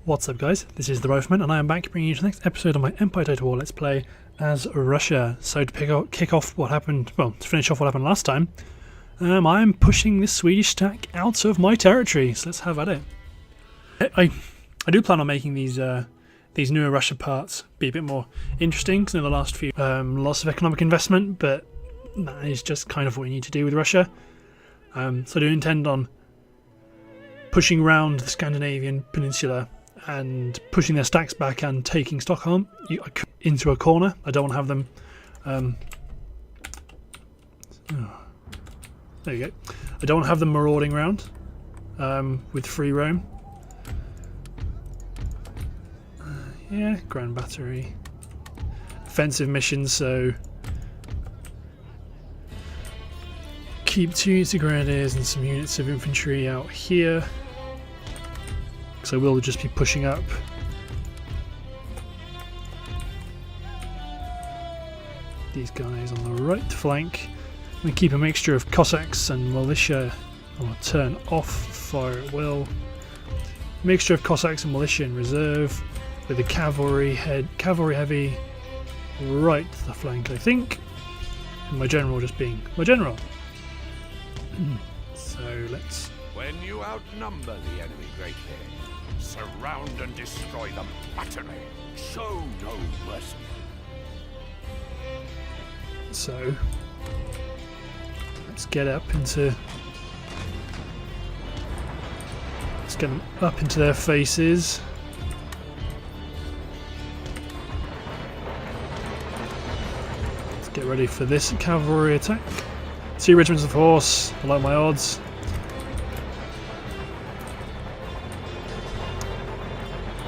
What's up guys, this is the Rifleman and I am back bringing you to the next episode of my Empire Total War Let's Play as Russia. So to kick off what happened, well, to finish off what happened last time, I'm pushing this Swedish stack out of my territory, so let's have at it. I do plan on making these newer Russia parts be a bit more interesting, because in the last few, lots of economic investment, but that is just kind of what you need to do with Russia. So I do intend on pushing round the Scandinavian peninsula and pushing their stacks back and taking Stockholm into a corner. I don't want to have them. There you go. I don't want to have them marauding around with free roam. Yeah, Grand Battery. Offensive missions, so keep 2 units of grenadiers and some units of infantry out here. So we'll just be pushing up. These guys on the right flank. We keep a mixture of Cossacks and militia. I'll turn off fire at will. Mixture of Cossacks and militia in reserve, with the cavalry heavy right to the flank, I think. And my general just being my general. So let's. When you outnumber the enemy greatly, surround and destroy them utterly. Show no mercy. So let's get up into. Let's get them up into their faces. Let's get ready for this cavalry attack. 2 regiments of horse. I like my odds.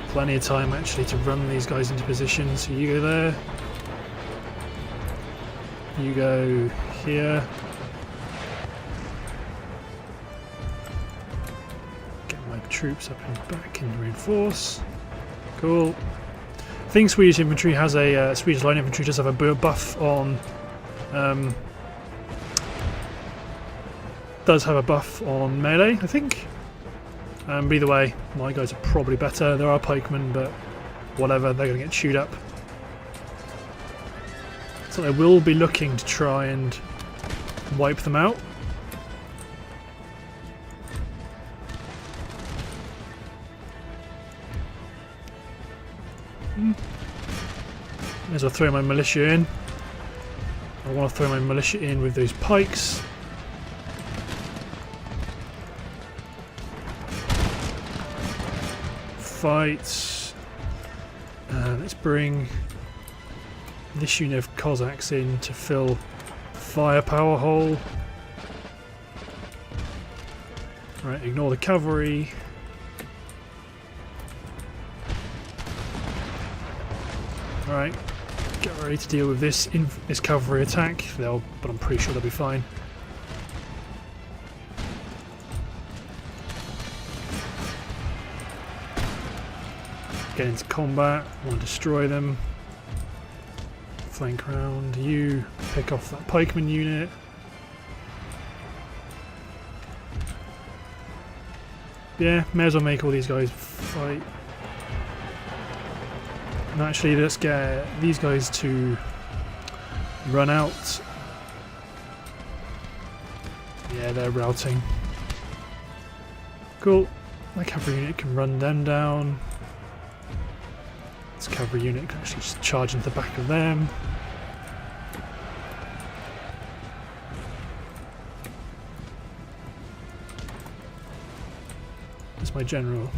Plenty of time actually to run these guys into position. So you go there. You go here. Get my troops up and back and reinforce. Cool. I think Swedish infantry has a Swedish line infantry does have a buff on. Does have a buff on melee, I think. But either way, my guys are probably better. There are pikemen, but whatever, they're going to get chewed up. So I will be looking to try and wipe them out. May as well throw my militia in. I want to throw my militia in with those pikes. Fight. Let's bring this unit of Cossacks in to fill firepower hole. Right, ignore the cavalry. Alright, get ready to deal with this cavalry attack. But I'm pretty sure they'll be fine. Get into combat, I want to destroy them. Flank round, you pick off that pikeman unit. Yeah, may as well make all these guys fight. And actually, let's get these guys to run out. Yeah, they're routing. Cool. My cavalry unit can run them down. This cavalry unit can actually just charge into the back of them. There's my general.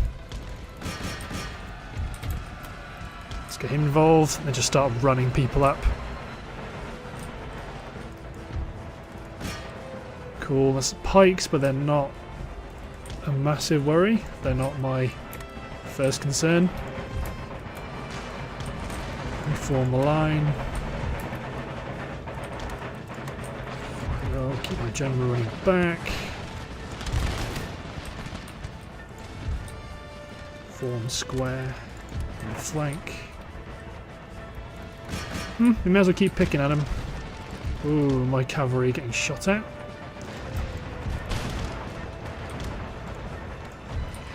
Let's get him involved and then just start running people up. Cool, that's pikes, but they're not a massive worry. They're not my first concern. Form the line. I'll keep my general running back. Form square in the flank. We may as well keep picking at them. Ooh, my cavalry getting shot at.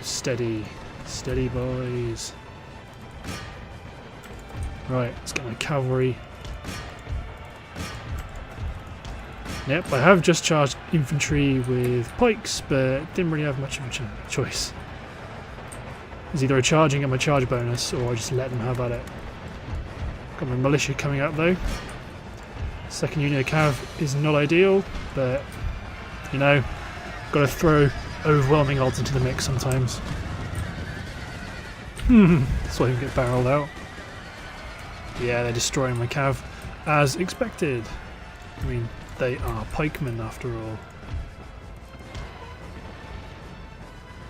Steady, Steady, boys. Right, let's get my cavalry. Yep, I have just charged infantry with pikes, but didn't really have much of a choice. It's either a charging at my charge bonus, or I just let them have at it. Got my militia coming up though. Second unit of cav is not ideal, but you know, got to throw overwhelming odds into the mix sometimes. So I can get barreled out. Yeah, they're destroying my cav, as expected. I mean, they are pikemen after all.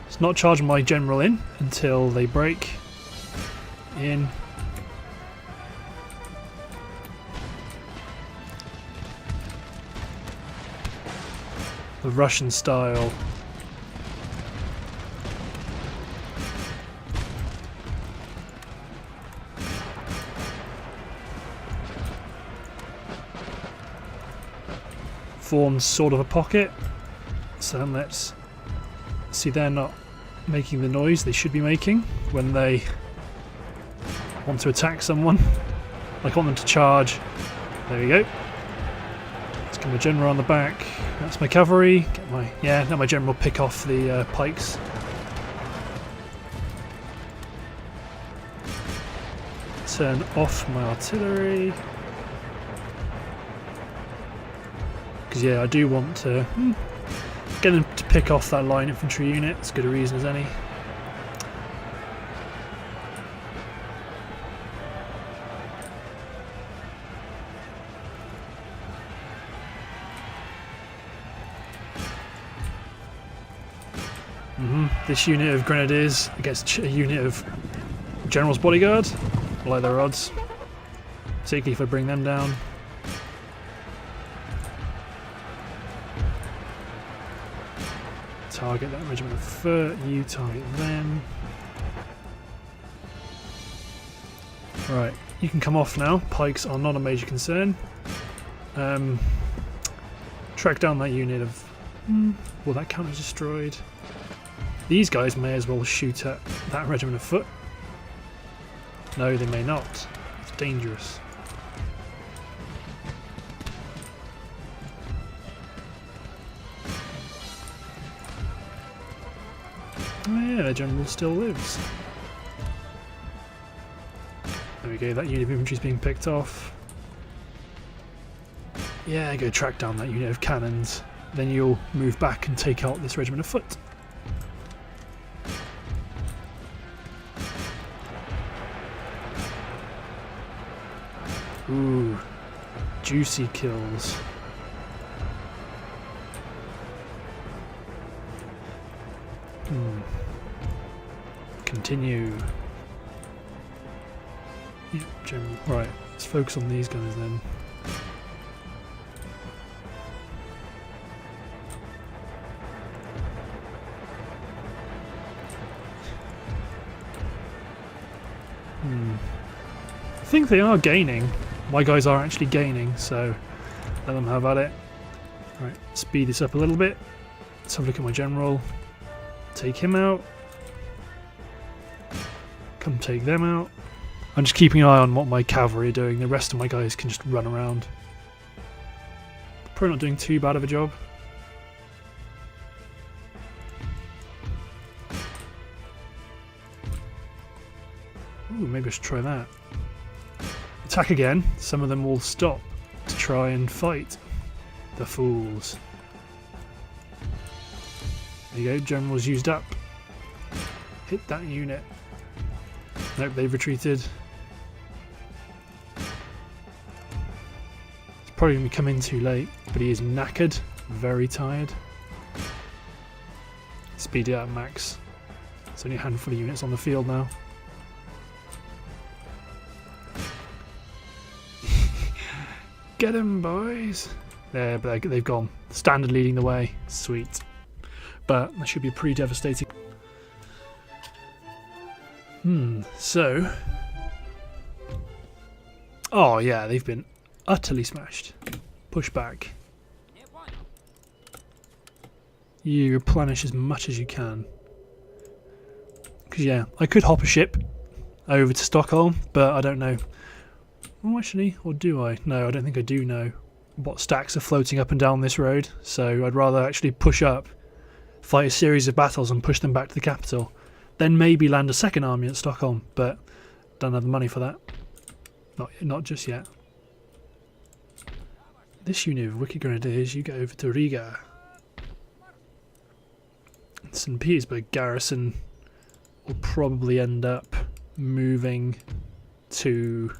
It's not charging my general in until they break in. The Russian style. Forms sort of a pocket, so let's see. They're not making the noise they should be making when they want to attack someone. I want them to charge. There we go. Let's get my general on the back. That's my cavalry. Get my now my general pick off the pikes. Turn off my artillery. Because yeah, I do want to get them to pick off that line infantry unit, as good a reason as any. This unit of grenadiers against a unit of general's bodyguard, I like their odds, particularly if I bring them down. Target that regiment of foot, you target them. Right, you can come off now. Pikes are not a major concern. Track down that unit of... Well, that count is destroyed. These guys may as well shoot at that regiment of foot. No, they may not. It's dangerous. Oh yeah, the general still lives. There we go, that unit of infantry is being picked off. Yeah, go track down that unit of cannons. Then you'll move back and take out this regiment of foot. Ooh, juicy kills. Continue. Yep, general. Right, let's focus on these guys then. I think they are gaining. My guys are actually gaining, so let them have at it. Right, speed this up a little bit. Let's have a look at my general. Take him out. Come take them out. I'm just keeping an eye on what my cavalry are doing. The rest of my guys can just run around. Probably not doing too bad of a job. Ooh, maybe I should try that. Attack again. Some of them will stop to try and fight. The fools. There you go, general's used up. Hit that unit. Nope, they've retreated. It's probably going to come in too late, but he is knackered, very tired. Speed it up max. It's only a handful of units on the field now. Get them, boys! There, but they've gone. Standard leading the way. Sweet. But that should be pretty devastating. So... Oh yeah, they've been utterly smashed. Push back. You replenish as much as you can. Because yeah, I could hop a ship over to Stockholm, but I don't know. Oh, actually, or do I? No, I don't think I do know what stacks are floating up and down this road. So I'd rather actually push up, fight a series of battles and push them back to the capital. Then maybe land a second army at Stockholm, but don't have the money for that. Not just yet. This unit of Wicked Grenadiers, you go over to Riga. St. Petersburg garrison will probably end up moving to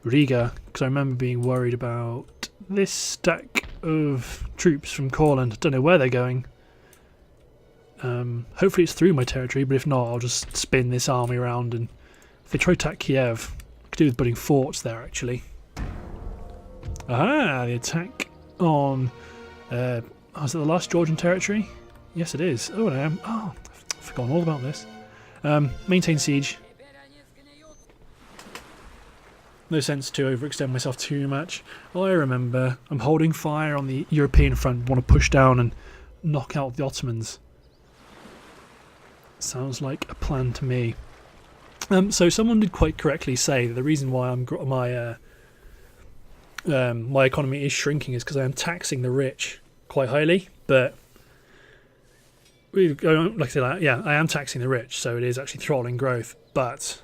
Riga, because I remember being worried about this stack of troops from Courland. Don't know where they're going. Hopefully it's through my territory, but if not, I'll just spin this army around, and if they try to attack Kiev, I could do with building forts there actually. Aha! The attack on is it the last Georgian territory? Yes it is. Oh, and I am. Oh, I've forgotten all about this. Maintain siege. No sense to overextend myself too much. I remember I'm holding fire on the European front, want to push down and knock out the Ottomans. Sounds like a plan to me. So someone did quite correctly say that the reason why my economy is shrinking is because I am taxing the rich quite highly, but like I said, yeah, I am taxing the rich, so it is actually throttling growth, but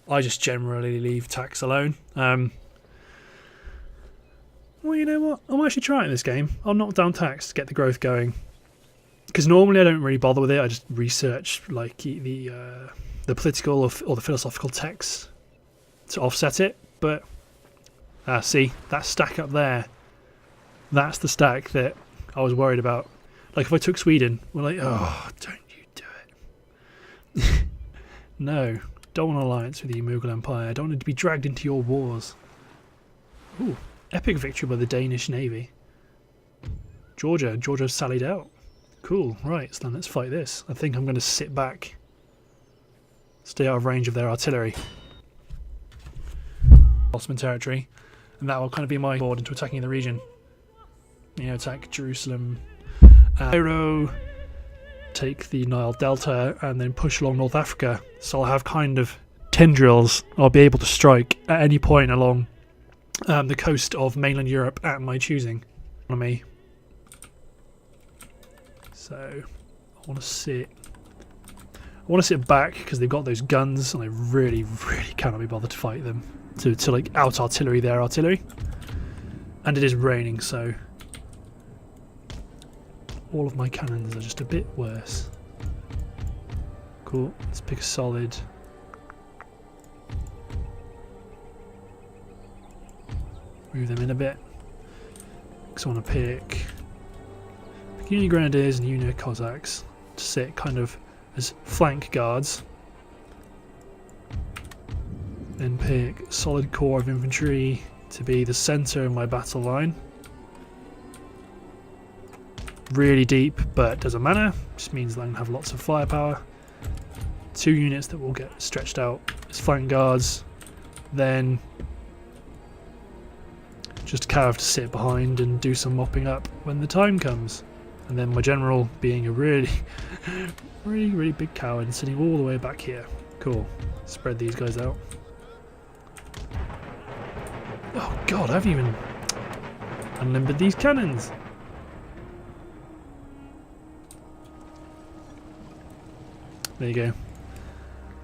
I just generally leave tax alone. Well, you know what? I might actually try it in this game. I'll knock down tax to get the growth going. Because normally I don't really bother with it. I just research like the political or the philosophical text to offset it. But see, that stack up there, that's the stack that I was worried about. Like if I took Sweden, we're like, oh, don't you do it. No, don't want an alliance with the Mughal Empire. I don't want to be dragged into your wars. Ooh, epic victory by the Danish Navy. Georgia sallied out. Cool, right, so then let's fight this. I think I'm going to sit back, stay out of range of their artillery. Ottoman territory, and that will kind of be my board into attacking the region. You know, attack Jerusalem, Cairo, take the Nile Delta, and then push along North Africa. So I'll have kind of tendrils. I'll be able to strike at any point along the coast of mainland Europe at my choosing. Economy. So I want to sit back because they've got those guns, and I really cannot be bothered to fight them. To like out artillery their artillery, and it is raining, so all of my cannons are just a bit worse. Cool. Let's pick a solid. Move them in a bit. Because I want to pick Union Grenadiers and Union Cossacks to sit kind of as flank guards. Then pick solid core of infantry to be the centre of my battle line. Really deep, but doesn't matter. Just means that I can have lots of firepower. 2 units that will get stretched out as flank guards. Then just Cav to sit behind and do some mopping up when the time comes. And then my general being a really big coward sitting all the way back here. Cool. Spread these guys out. Oh god, I haven't even unlimbered these cannons. There you go.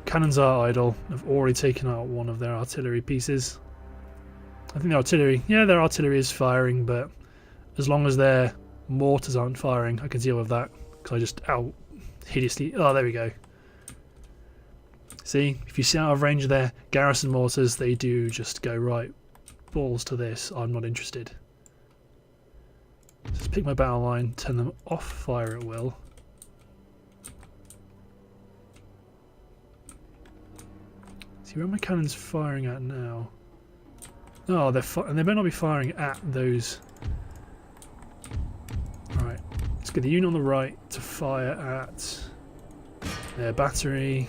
Cannons are idle. I've already taken out one of their artillery pieces. I think the artillery, yeah, their artillery is firing, but as long as their mortars aren't firing, I can deal with that. Because I just hideously. Oh, there we go. See, if you see out of range of their garrison mortars, they do just go right. Balls to this, I'm not interested. Just pick my battle line, turn them off fire at will. See where are my cannons firing at now? Oh, and they better not be firing at those. Right, let's get the unit on the right to fire at their battery.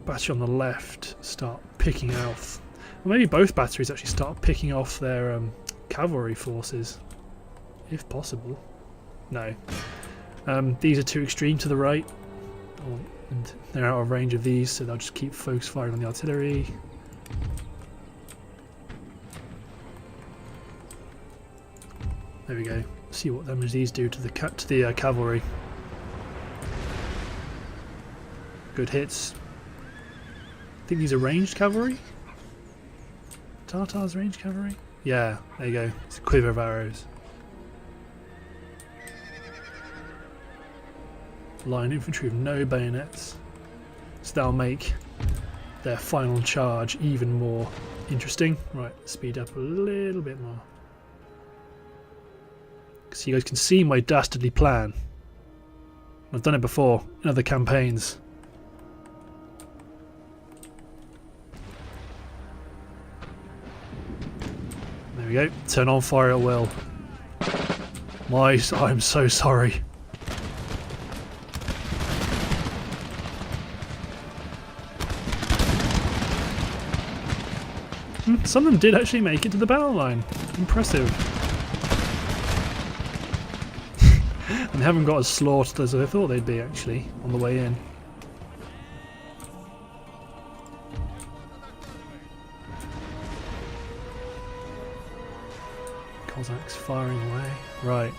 Battery on the left start picking off. Well, maybe both batteries actually start picking off their cavalry forces, if possible. No. These are too extreme to the right. And they're out of range of these, so they'll just keep focus firing on the artillery. There we go. See what damage these do to the cavalry. Good hits. I think these are ranged cavalry? Tartars ranged cavalry? Yeah, there you go. It's a quiver of arrows. Line infantry with no bayonets. So that'll make their final charge even more interesting. Right, speed up a little bit more. So you guys can see my dastardly plan. I've done it before in other campaigns. There we go. Turn on fire at will. I'm so sorry. Some of them did actually make it to the battle line. Impressive. And they haven't got as slaughtered as I thought they'd be actually on the way in. Cossacks firing away. Right.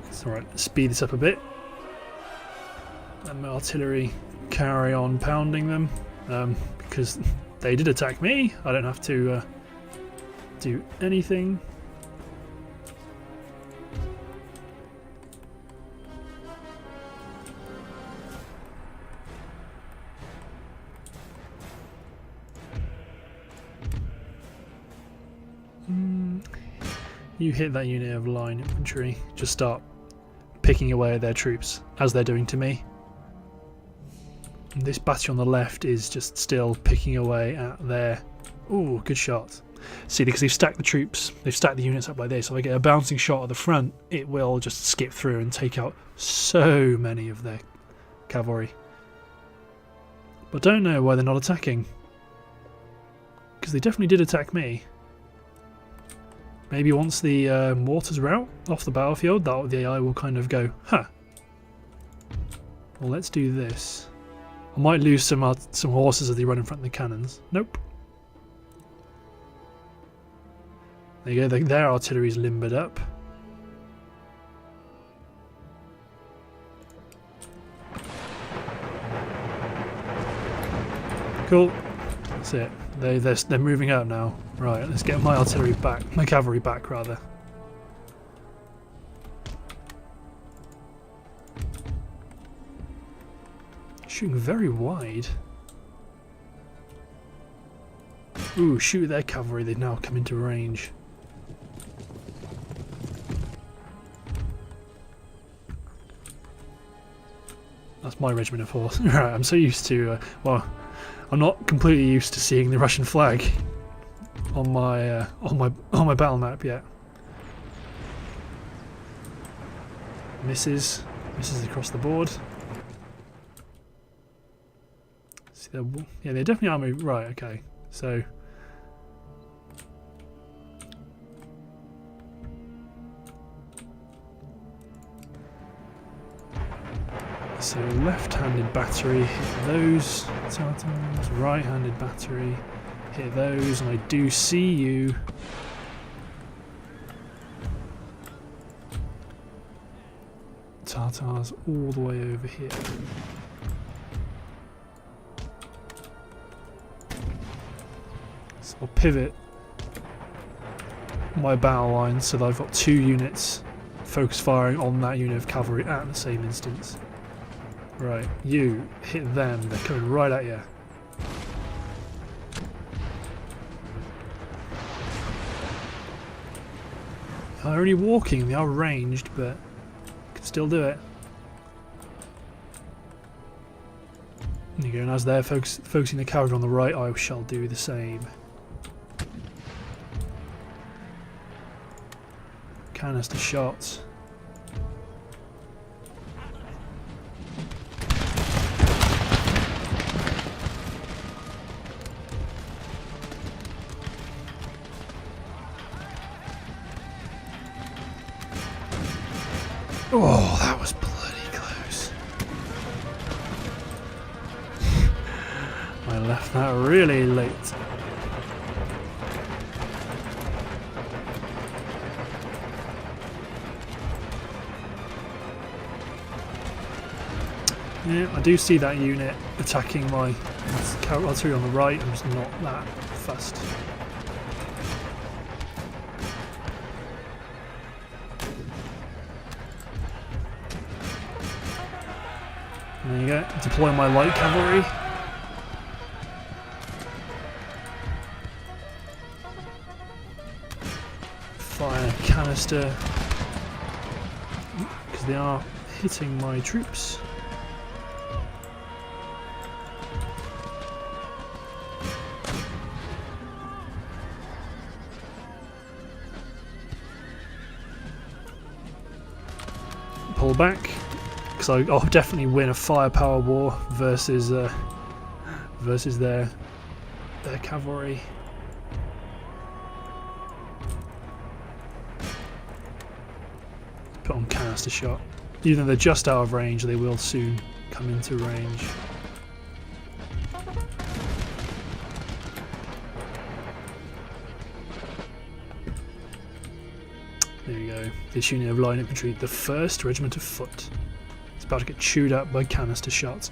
It's alright, let's speed this up a bit. Let my artillery carry on pounding them, because they did attack me. I don't have to do anything. You hit that unit of line infantry, just start picking away at their troops as they're doing to me. And this battery on the left is just still picking away at their... Ooh, good shot. See, because they've stacked the troops, they've stacked the units up like this, so if I get a bouncing shot at the front, it will just skip through and take out so many of their cavalry. But I don't know why they're not attacking. Because they definitely did attack me. Maybe once the mortars are out off the battlefield, the AI will kind of go, huh. Well, let's do this. I might lose some horses as they run in front of the cannons. Nope. There you go, their artillery's limbered up. Cool. That's it. They're moving out now. Right, let's get my artillery back. My cavalry back, rather. Shooting very wide. Ooh, shoot their cavalry. They've now come into range. That's my regiment of horse. Right, I'm so used to... well, I'm not completely used to seeing the Russian flag on my battle map yet. Misses across the board. See, yeah, they definitely are moving. Right, okay. So left-handed battery, hit those Tartars, right-handed battery, hit those, and I do see you. Tartars all the way over here. So I'll pivot my battle line so that I've got two units focus firing on that unit of cavalry at the same instance. Right, you hit them, they're coming right at you. They're only walking, they are ranged, but can still do it. There you go, and as they're focusing the cavalry on the right, I shall do the same. Canister shots. Really late. Yeah, I do see that unit attacking my artillery on the right. I'm just not that fussed. There you go. Deploy my light cavalry. Fire canister. Because they are hitting my troops. Pull back. Because I'll definitely win a firepower war versus their cavalry. Put on canister shot. Even though they're just out of range, they will soon come into range. There you go. This unit of line infantry, the 1st Regiment of Foot. It's about to get chewed up by canister shots.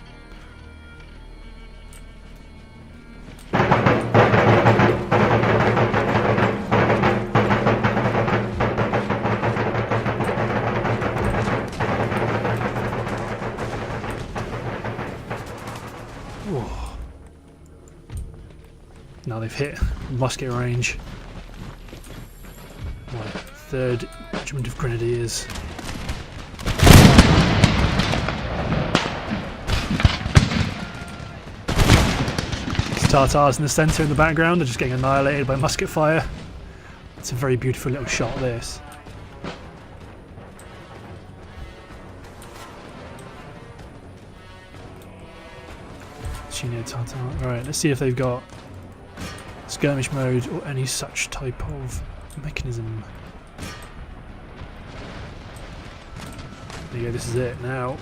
Whoa. Now they've hit musket range. My 3rd Regiment of Grenadiers. Tartars in the centre in the background are just getting annihilated by musket fire. It's a very beautiful little shot, this. Unit Tartar. Alright, let's see if they've got skirmish mode or any such type of mechanism. There you go, this is it now.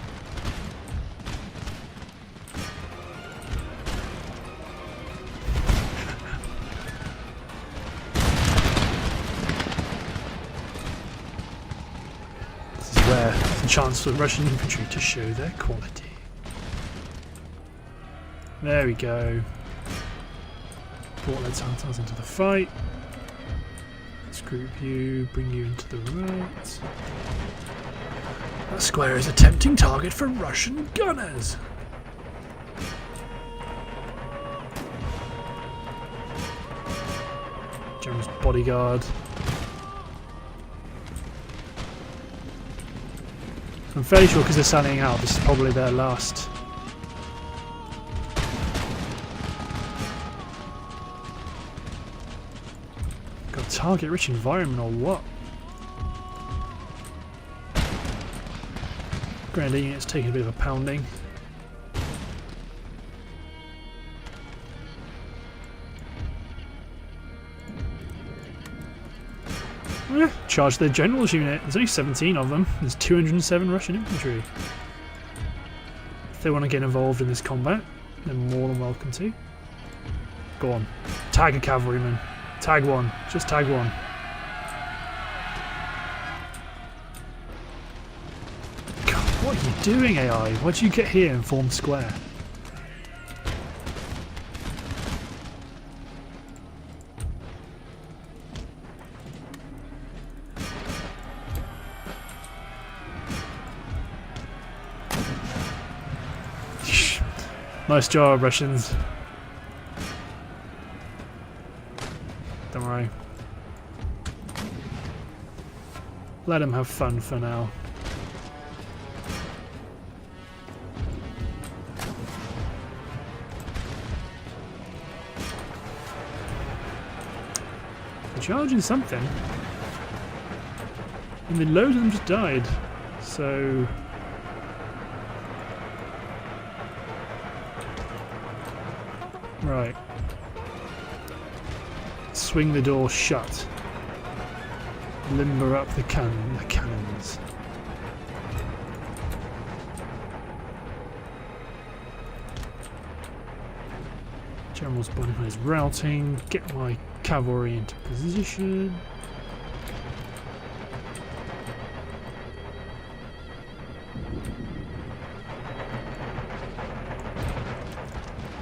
Where there's a chance for Russian infantry to show their quality. There we go. Brought their Tartars into the fight. Let's group you, bring you into the right. That square is a tempting target for Russian gunners. General's bodyguard. I'm fairly sure because they're standing out, this is probably their last. Got a target-rich environment or what? Grenadier unit's taking a bit of a pounding. Charge their general's unit. There's only 17 of them. There's 207 Russian infantry. If they want to get involved in this combat, they're more than welcome to. Go on. Tag a cavalryman. Tag one. Just tag one. God, what are you doing, AI? Why'd you get here and form square? Nice job, Russians. Don't worry. Let them have fun for now. They're charging something. And the loads of them just died. So... Right. Swing the door shut. Limber up the cannons. General's body is routing. Get my cavalry into position.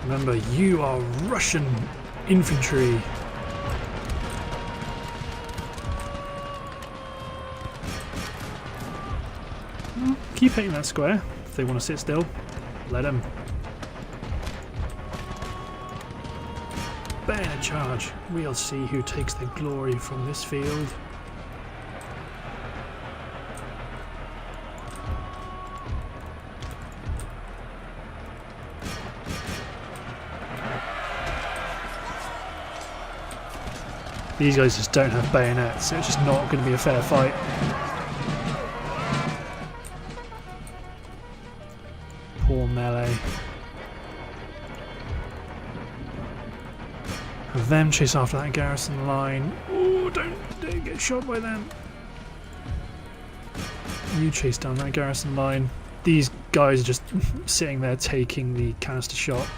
Remember, you are Russian infantry. Keep hitting that square. If they want to sit still, let them. Bayonet charge. We'll see who takes the glory from this field. These guys just don't have bayonets, so it's just not going to be a fair fight. Poor melee. Have them chase after that garrison line. Oh, don't get shot by them. You chase down that garrison line. These guys are just sitting there taking the canister shot.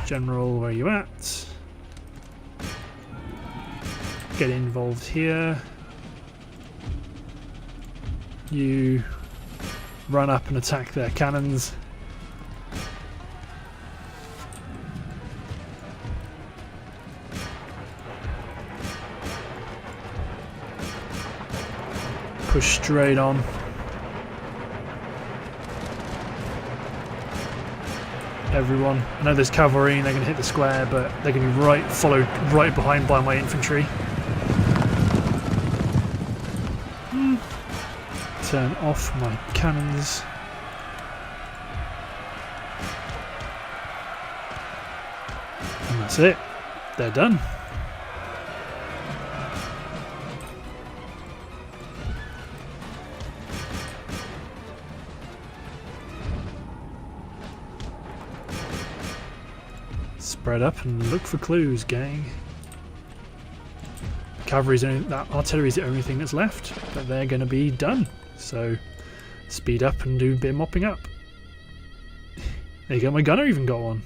General, where are you at? Get involved here. You run up and attack their cannons. Push straight on. Everyone. I know there's cavalry and they're going to hit the square, but they're going to be followed right behind by my infantry. Turn off my cannons. And that's it. They're done. Spread up and look for clues, gang. That artillery's the only thing that's left, but they're going to be done. So speed up and do a bit of mopping up. There you go, my gunner even got one.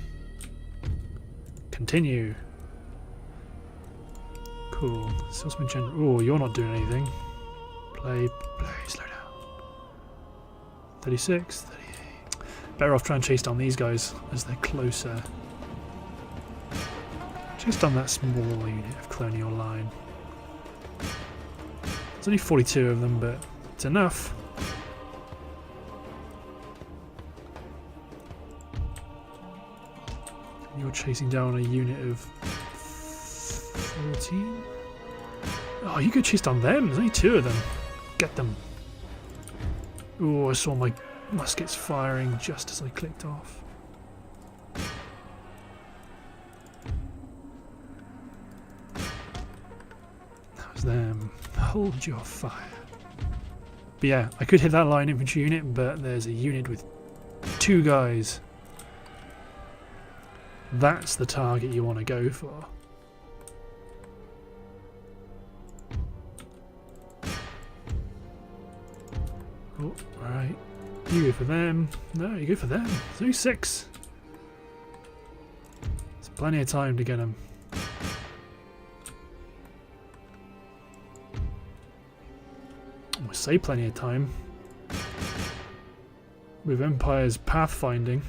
Continue. Cool. Salesman General. Oh, you're not doing anything. Play, slow down. 36, 38. Better off trying to chase down these guys as they're closer. Chase down that small unit of colonial line. There's only 42 of them, but it's enough. You're chasing down a unit of 14? Oh, you could chase down them. There's only 2 of them. Get them. Oh, I saw my muskets firing just as I clicked off. That was them. Hold your fire. But yeah, I could hit that line infantry unit, but there's a unit with 2 guys. That's the target you want to go for. Oh, alright. You go for them. No, you go for them. There's only 6. There's plenty of time to get them. I say plenty of time. With Empire's pathfinding.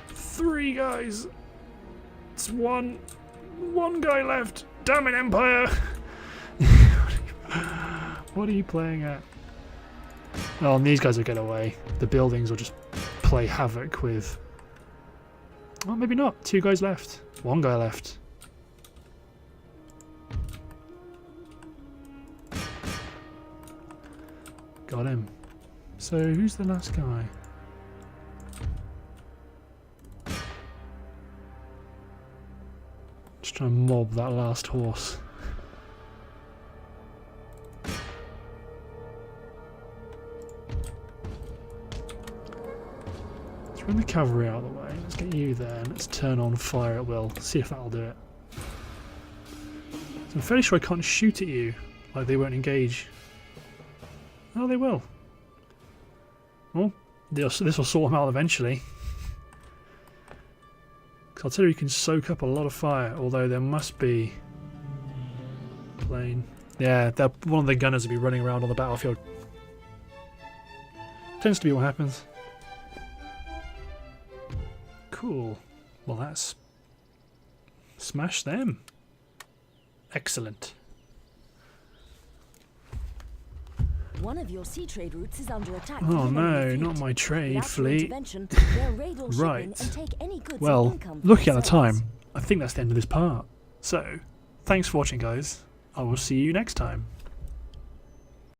Three guys. It's one guy left. Damn it, Empire! What are you playing at? Oh, and these guys will get away. The buildings will just play havoc with. Well, maybe not. 2 guys left. 1 guy left. Got him. So who's the last guy? Just trying to mob that last horse. Let's run the cavalry out of the way. Let's get you there. Let's turn on fire at will. See if that'll do it. So I'm fairly sure I can't shoot at you. Like they won't engage. Oh, they will. Well, this will sort him out eventually. Because artillery can soak up a lot of fire, although there must be... plane. Yeah, one of the gunners will be running around on the battlefield. Tends to be what happens. Cool. Well, that's... smash them. Excellent. One of your sea trade routes is under attack. Oh from no, enemy not fleet. my trade Without your fleet. intervention, they'll raid all shipping Right. and take any goods and Well, income for looking at the themselves. time, I think that's the end of this part. So, thanks for watching, guys. I will see you next time.